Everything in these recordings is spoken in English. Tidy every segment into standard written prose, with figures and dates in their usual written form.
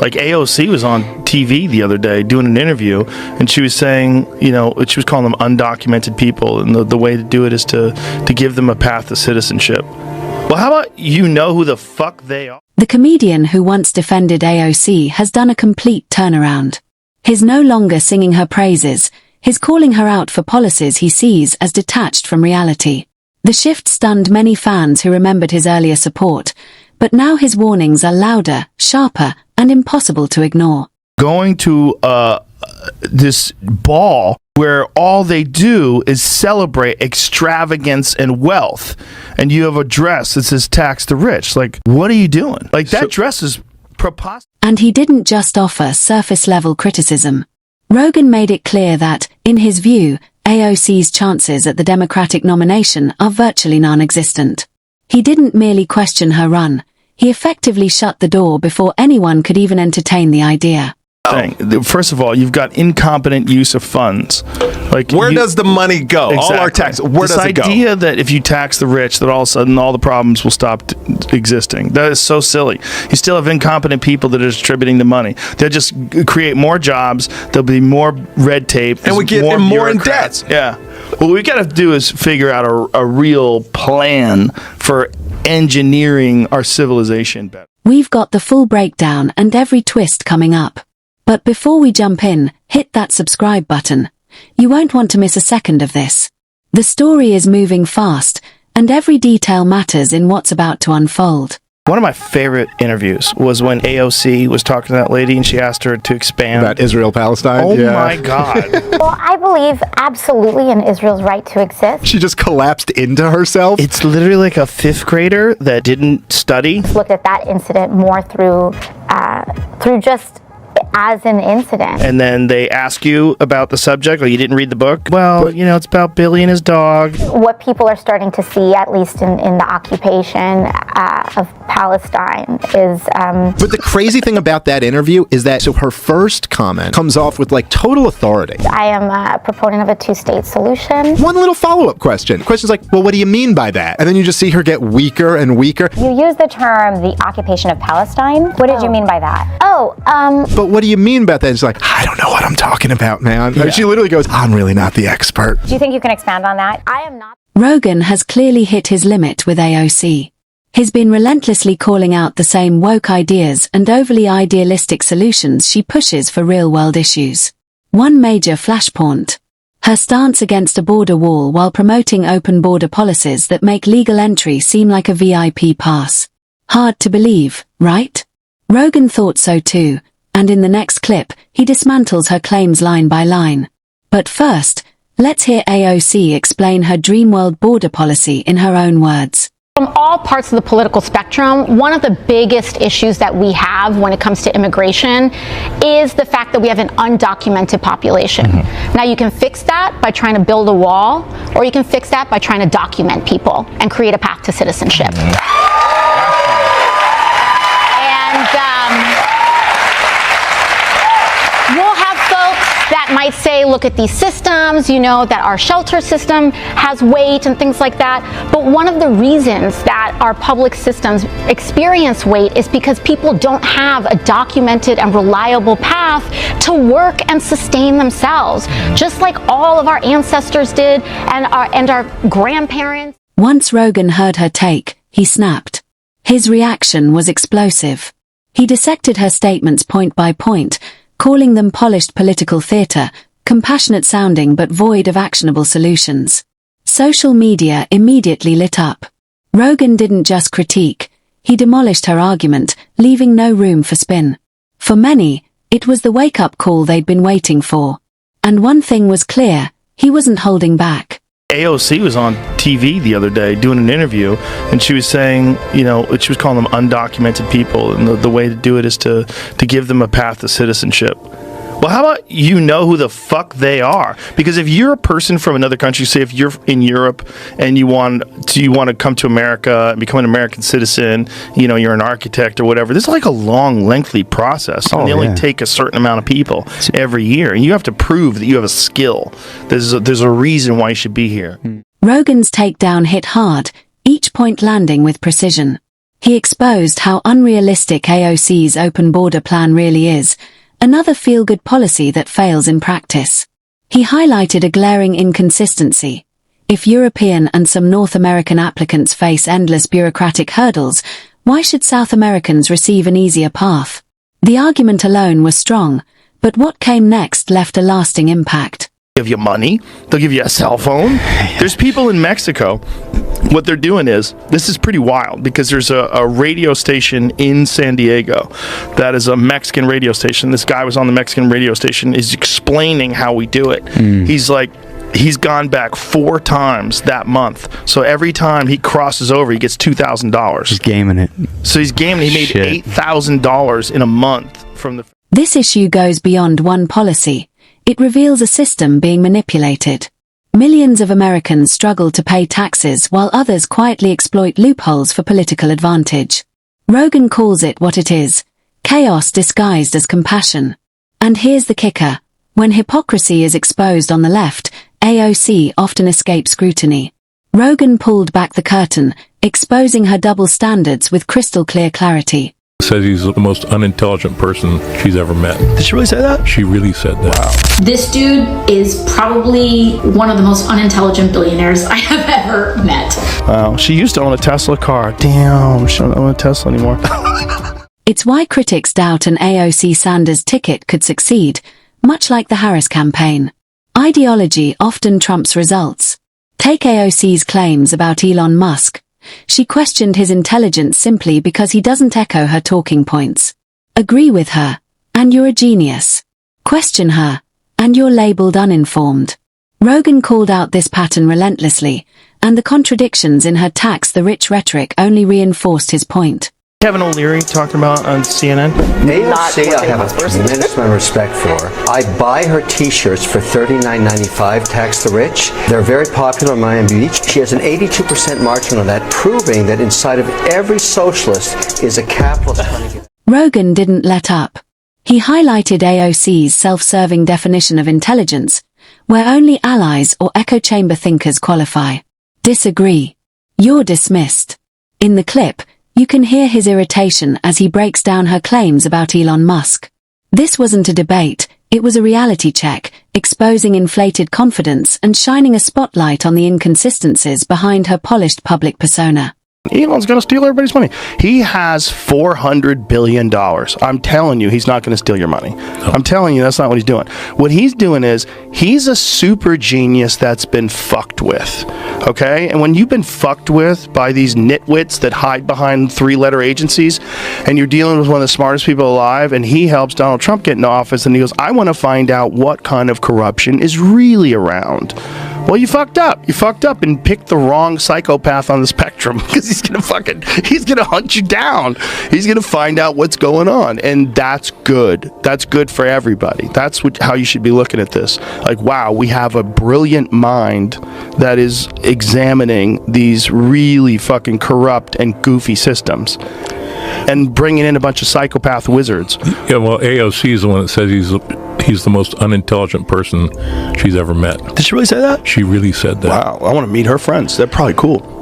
Like AOC was on TV the other day doing an interview, and she was saying, you know, she was calling them undocumented people, and the way to do it is to give them a path to citizenship. Well, how about you know who the fuck they are? The comedian who once defended AOC has done a complete turnaround. He's no longer singing her praises, he's calling her out for policies he sees as detached from reality. The shift stunned many fans who remembered his earlier support, but now his warnings are louder, sharper, and impossible to ignore. Going to this ball where all they do is celebrate extravagance and wealth, and you have a dress that says tax the rich. Like, what are you doing? Like, that dress is preposterous. And he didn't just offer surface-level criticism. Rogan made it clear that, in his view, AOC's chances at the Democratic nomination are virtually non-existent. He didn't merely question her run. He effectively shut the door before anyone could even entertain the idea. First of all, you've got incompetent use of funds. Like, where does the money go? Exactly. All our tax, where does it go? This idea that if you tax the rich, that all of a sudden all the problems will stop existing. That is so silly. You still have incompetent people that are distributing the money. They'll just create more jobs. There'll be more red tape. And we get more in debt. Yeah. What we got to do is figure out a real plan for engineering our civilization better. We've got the full breakdown and every twist coming up. But before we jump in, hit that subscribe button. You won't want to miss a second of this. The story is moving fast, and every detail matters in what's about to unfold. One of my favorite interviews was when AOC was talking to that lady and she asked her to expand. About Israel-Palestine? Oh my God. Well, I believe absolutely in Israel's right to exist. She just collapsed into herself? It's literally like a fifth grader that didn't study. Look at that incident more through just as an incident. And then they ask you about the subject, or you didn't read the book. Well, you know, it's about Billy and his dog. What people are starting to see, at least in the occupation of Palestine, is... But the crazy thing about that interview is that so her first comment comes off with like total authority. I am a proponent of a two-state solution. One little follow-up question. Question's like, well, what do you mean by that? And then you just see her get weaker and weaker. You use the term the occupation of Palestine. What did you mean by that? But what do you mean about that? It's like, I don't know what I'm talking about, man. Yeah. She literally goes, I'm really not the expert. Do you think you can expand on that? I am not. Rogan has clearly hit his limit with AOC. He's been relentlessly calling out the same woke ideas and overly idealistic solutions she pushes for real-world issues. One major flashpoint: her stance against a border wall while promoting open border policies that make legal entry seem like a VIP pass. Hard to believe, right? Rogan thought so too, and in the next clip, he dismantles her claims line by line. But first, let's hear AOC explain her Dreamworld border policy in her own words. From all parts of the political spectrum, one of the biggest issues that we have when it comes to immigration is the fact that we have an undocumented population. Now, you can fix that by trying to build a wall, or you can fix that by trying to document people and create a path to citizenship. We'll have folks that might say, look at these systems, you know, that our shelter system has weight and things like that. But one of the reasons that our public systems experience weight is because people don't have a documented and reliable path to work and sustain themselves, just like all of our ancestors did and our grandparents. Once Rogan heard her take, he snapped. His reaction was explosive. He dissected her statements point by point, calling them polished political theater, compassionate sounding but void of actionable solutions. Social media immediately lit up. Rogan didn't just critique, he demolished her argument, leaving no room for spin. For many, it was the wake-up call they'd been waiting for. And one thing was clear, he wasn't holding back. AOC was on TV the other day doing an interview, and she was saying, you know, she was calling them undocumented people, and the way to do it is to give them a path to citizenship. Well, how about you know who the fuck they are? Because if you're a person from another country, say if you're in Europe and you want to come to America and become an American citizen, you know, you're an architect or whatever, this is like a long, lengthy process. And they only take a certain amount of people every year. And you have to prove that you have a skill. There's a reason why you should be here. Rogan's takedown hit hard, each point landing with precision. He exposed how unrealistic AOC's open border plan really is, another feel-good policy that fails in practice. He highlighted a glaring inconsistency. If European and some North American applicants face endless bureaucratic hurdles, why should South Americans receive an easier path? The argument alone was strong, but what came next left a lasting impact. Give you money, they'll give you a cell phone. There's people in Mexico, what they're doing is, this is pretty wild, because there's a radio station in San Diego that is a Mexican radio station. This guy was on the Mexican radio station, is explaining how we do it. He's gone back 4 times that month. So every time he crosses over, he gets $2,000. He's gaming it. So he's gaming. He made $8,000 in a month from the... This issue goes beyond one policy. It reveals a system being manipulated. Millions of Americans struggle to pay taxes while others quietly exploit loopholes for political advantage. Rogan calls it what it is: chaos disguised as compassion. And here's the kicker. When hypocrisy is exposed on the left, AOC often escapes scrutiny. Rogan pulled back the curtain, exposing her double standards with crystal clear clarity. Says he's the most unintelligent person she's ever met. Did she really say that? She really said that. Wow. This dude is probably one of the most unintelligent billionaires I have ever met. Wow. She used to own a Tesla car. Damn, she don't own a Tesla anymore. It's why critics doubt an AOC Sanders ticket could succeed, much like the Harris campaign. Ideology often trumps results. Take AOC's claims about Elon Musk. She questioned his intelligence simply because he doesn't echo her talking points. Agree with her, and you're a genius. Question her, and you're labeled uninformed. Rogan called out this pattern relentlessly, and the contradictions in her tax the rich rhetoric only reinforced his point. Kevin O'Leary talking about on CNN. AOC, I have a tremendous amount of respect for. I buy her t-shirts for $39.95, tax the rich. They're very popular in Miami Beach. She has an 82% margin on that, proving that inside of every socialist is a capitalist. Rogan didn't let up. He highlighted AOC's self-serving definition of intelligence, where only allies or echo chamber thinkers qualify. Disagree. You're dismissed. In the clip, you can hear his irritation as he breaks down her claims about Elon Musk. This wasn't a debate, it was a reality check, exposing inflated confidence and shining a spotlight on the inconsistencies behind her polished public persona. Elon's going to steal everybody's money. He has $400 billion. I'm telling you, he's not going to steal your money. I'm telling you, that's not what he's doing. What he's doing is, he's a super genius that's been fucked with. Okay? And when you've been fucked with by these nitwits that hide behind 3-letter agencies, and you're dealing with one of the smartest people alive, and he helps Donald Trump get into office, and he goes, I want to find out what kind of corruption is really around. Well, you fucked up. You fucked up and picked the wrong psychopath on the spectrum, because he's going to hunt you down. He's going to find out what's going on. And that's good. That's good for everybody. That's how you should be looking at this. Like, wow, we have a brilliant mind that is examining these really fucking corrupt and goofy systems and bringing in a bunch of psychopath wizards. Yeah, well, AOC is the one that says he's the most unintelligent person she's ever met. Did she really say that? She really said that. Wow, I want to meet her friends. They're probably cool.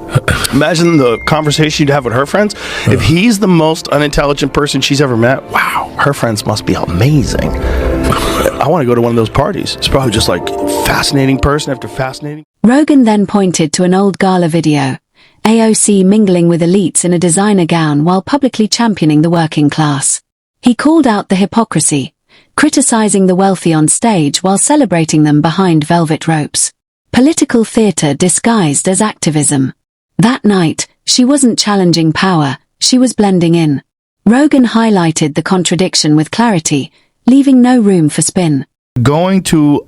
Imagine the conversation you'd have with her friends. If he's the most unintelligent person she's ever met, wow, her friends must be amazing. I want to go to one of those parties. It's probably just like fascinating person after fascinating. Rogan then pointed to an old gala video. AOC mingling with elites in a designer gown while publicly championing the working class. He called out the hypocrisy, criticizing the wealthy on stage while celebrating them behind velvet ropes. Political theater disguised as activism. That night, she wasn't challenging power, she was blending in. Rogan highlighted the contradiction with clarity, leaving no room for spin. Going to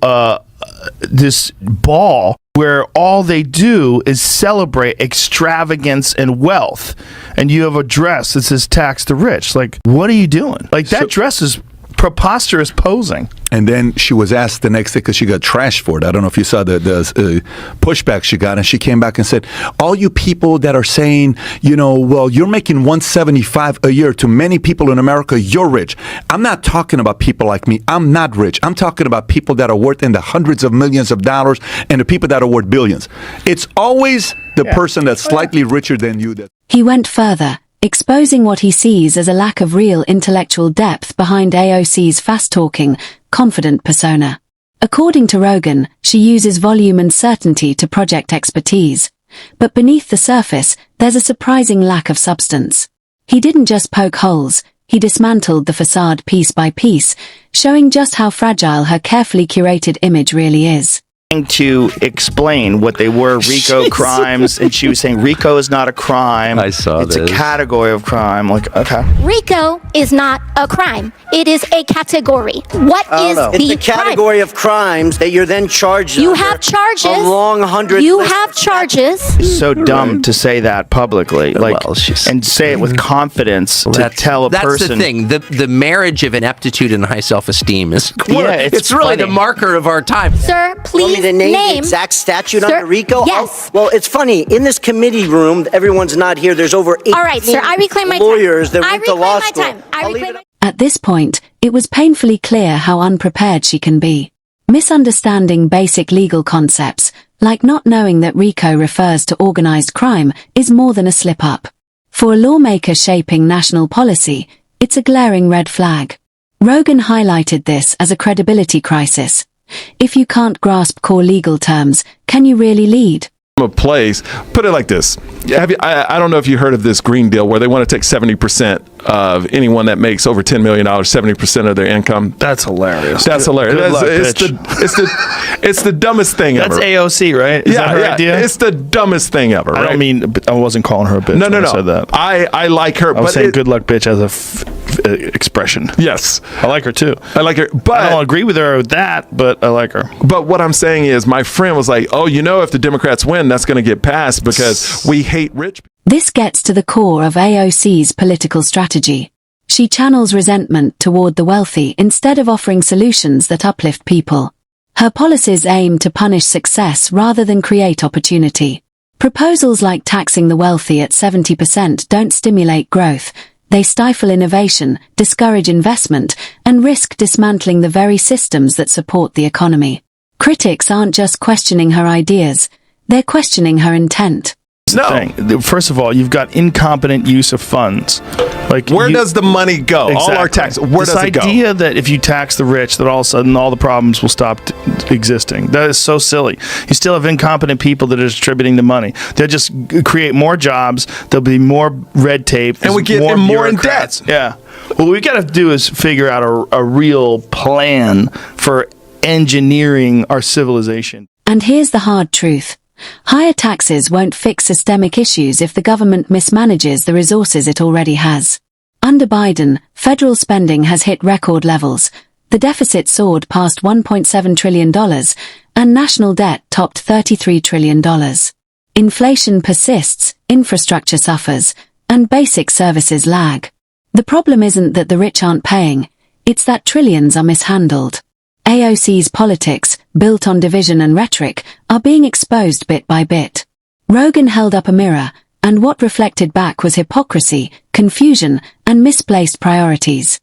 this ball where all they do is celebrate extravagance and wealth, and you have a dress that says tax the rich. Like, what are you doing? Like, that dress is preposterous posing. And then she was asked the next day, because she got trashed for it. I don't know if you saw the pushback she got, and she came back and said, all you people that are saying, well, you're making $175 a year, to many people in America, you're rich. I'm not talking about people like me. I'm not rich. I'm talking about people that are worth in the hundreds of millions of dollars and the people that are worth billions. It's always the person that's slightly richer than you. He went further, exposing what he sees as a lack of real intellectual depth behind AOC's fast-talking, confident persona. According to Rogan, she uses volume and certainty to project expertise. But beneath the surface, there's a surprising lack of substance. He didn't just poke holes, he dismantled the facade piece by piece, showing just how fragile her carefully curated image really is. To explain what they were RICO crimes, and she was saying RICO is not a crime. I saw it's this. a category of crime. Like, okay. RICO is not a crime. It is a category. What is the It's a category of crimes that you're then charged. You have charges. A long 100. You have charges. It's so dumb to say that publicly, like, and say it with confidence to tell a person. That's the thing. The marriage of ineptitude and high self-esteem is. It's really funny. the marker of our time. Sir, please to name the exact statute under RICO? Yes. Oh, well, it's funny. In this committee room, everyone's not here. There's over 18 all right, sir, I reclaim my lawyers time. that went to law school. At this point, it was painfully clear how unprepared she can be. Misunderstanding basic legal concepts, like not knowing that RICO refers to organized crime, is more than a slip-up. For a lawmaker shaping national policy, it's a glaring red flag. Rogan highlighted this as a credibility crisis. If you can't grasp core legal terms, can you really lead? A place, put it like this. I don't know if you heard of this Green Deal where they want to take 70% of anyone that makes over $10 million, 70% of their income. That's hilarious. That's hilarious. Good luck, it's the dumbest thing ever. That's AOC, right? Is that her idea? It's the dumbest thing ever. I don't mean, I wasn't calling her a bitch. No. I said that. I like her. I was saying good luck, bitch, as a expression. Yes. I like her too. I like her. But I don't agree with her with that, but I like her. But what I'm saying is my friend was like, oh, if the Democrats win, that's going to get passed because we hate rich people. This gets to the core of AOC's political strategy. She channels resentment toward the wealthy instead of offering solutions that uplift people. Her policies aim to punish success rather than create opportunity. Proposals like taxing the wealthy at 70% don't stimulate growth. They stifle innovation, discourage investment, and risk dismantling the very systems that support the economy. Critics aren't just questioning her ideas, they're questioning her intent. No. First of all, you've got incompetent use of funds. Like, where does the money go? Exactly. All our taxes. Where does it go? This idea that if you tax the rich, that all of a sudden all the problems will stop existing. That is so silly. You still have incompetent people that are distributing the money. They'll just create more jobs. There'll be more red tape. And we get more in debt. Yeah. What we got to do is figure out a real plan for engineering our civilization. And here's the hard truth. Higher taxes won't fix systemic issues if the government mismanages the resources it already has. Under Biden, federal spending has hit record levels. The deficit soared past $1.7 trillion, and national debt topped $33 trillion. Inflation persists, infrastructure suffers, and basic services lag. The problem isn't that the rich aren't paying, it's that trillions are mishandled. AOC's politics, built on division and rhetoric, are being exposed bit by bit. Rogan held up a mirror, and what reflected back was hypocrisy, confusion, and misplaced priorities.